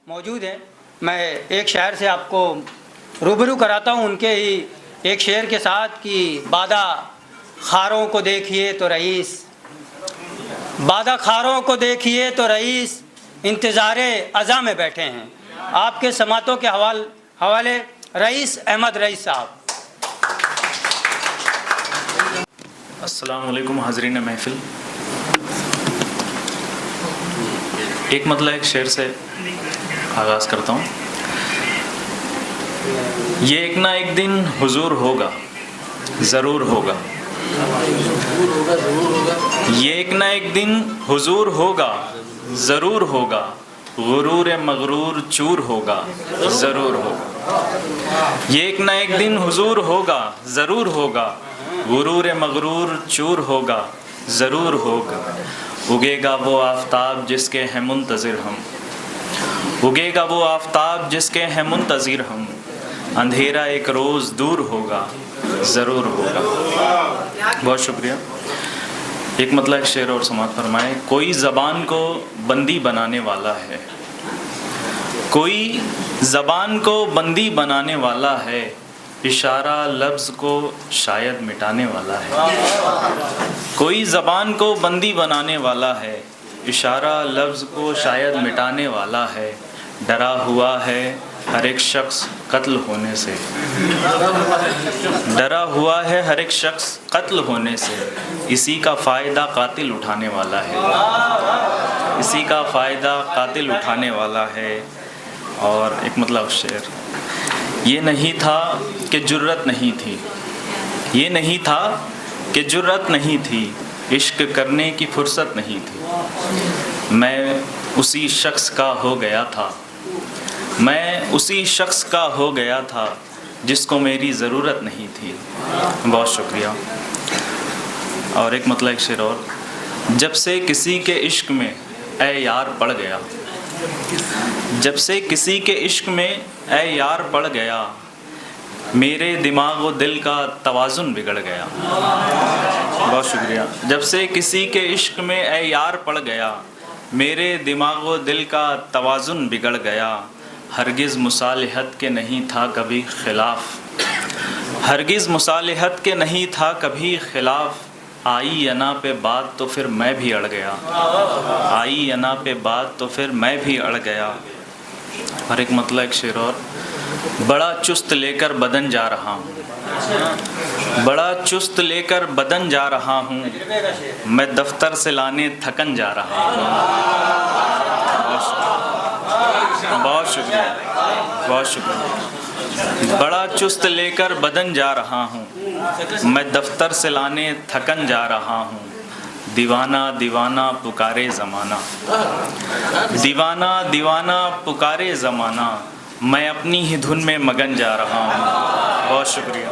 موجود ہیں. میں ایک شاعر سے آپ کو روبرو کراتا ہوں ان کے ہی ایک شعر کے ساتھ کہ بادہ خاروں کو دیکھیے تو رئیس، بادہ خاروں کو دیکھیے تو رئیس انتظار اذاں میں بیٹھے ہیں. آپ کے سماعتوں کے حوالے رئیس احمد رئیس صاحب. السلام علیکم حاضرین محفل. ایک مطلع ایک شعر سے آغاز کرتا ہوں. یہ ایک نہ ایک دن حضور ہوگا، ضرور ہوگا. یہ ایک نہ ایک دن حضور ہوگا، ضرور ہوگا. غرور مغرور چور ہوگا، ضرور ہوگا. یہ ایک نہ ایک دن حضور ہوگا، ضرور ہوگا. غرور مغرور چور ہوگا، ضرور ہوگا. اگے گا وہ آفتاب جس کے ہیں منتظر ہم، اگے گا وہ آفتاب جس کے ہیں منتظر ہم. اندھیرا ایک روز دور ہوگا، ضرور ہوگا. بہت شکریہ. ایک مطلع ایک شعر اور سماعت فرمائے. کوئی زبان کو بندی بنانے والا ہے، کوئی زبان کو بندی بنانے والا ہے. اشارہ لفظ کو شاید مٹانے والا ہے. کوئی زبان کو بندی بنانے والا ہے، اشارہ لفظ کو شاید مٹانے والا ہے. ڈرا ہوا ہے ہر ایک شخص قتل ہونے سے، ڈرا ہوا ہے ہر ایک شخص قتل ہونے سے. اسی کا فائدہ قاتل اٹھانے والا ہے، اسی کا فائدہ قاتل اٹھانے والا ہے. اور ایک مطلب شعر. یہ نہیں تھا کہ جرت نہیں تھی، یہ نہیں تھا کہ جرت نہیں تھی. عشق کرنے کی فرصت نہیں تھی. میں اسی شخص کا ہو گیا تھا، میں اسی شخص کا ہو گیا تھا جس کو میری ضرورت نہیں تھی. بہت شکریہ. اور ایک مطلع ایک شعر اور. جب سے کسی کے عشق میں اے یار پڑ گیا، جب سے کسی کے عشق میں اے یار پڑ گیا، میرے دماغ و دل کا توازن بگڑ گیا. بہت شکریہ. جب سے کسی کے عشق میں اے یار پڑ گیا، میرے دماغ و دل کا توازن بگڑ گیا. ہرگز مصالحت کے نہیں تھا کبھی خلاف، ہرگز مصالحت کے نہیں تھا کبھی خلاف. آئی انا پہ بات تو پھر میں بھی اڑ گیا، آئی انا پہ بات تو پھر میں بھی اڑ گیا. اور ایک مطلع ایک شعر اور. بڑا چست لے کر بدن جا رہا ہوں، بڑا چست لے کر بدن جا رہا ہوں. میں دفتر سے لانے تھکن جا رہا ہوں. بہت شکریہ، بہت شکریہ. بڑا چست لے کر بدن جا رہا ہوں، میں دفتر سے لانے تھکن جا رہا ہوں. دیوانہ دیوانہ پکارے زمانہ، دیوانہ دیوانہ پکارے زمانہ. میں اپنی ہی دھن میں مگن جا رہا ہوں. بہت شکریہ.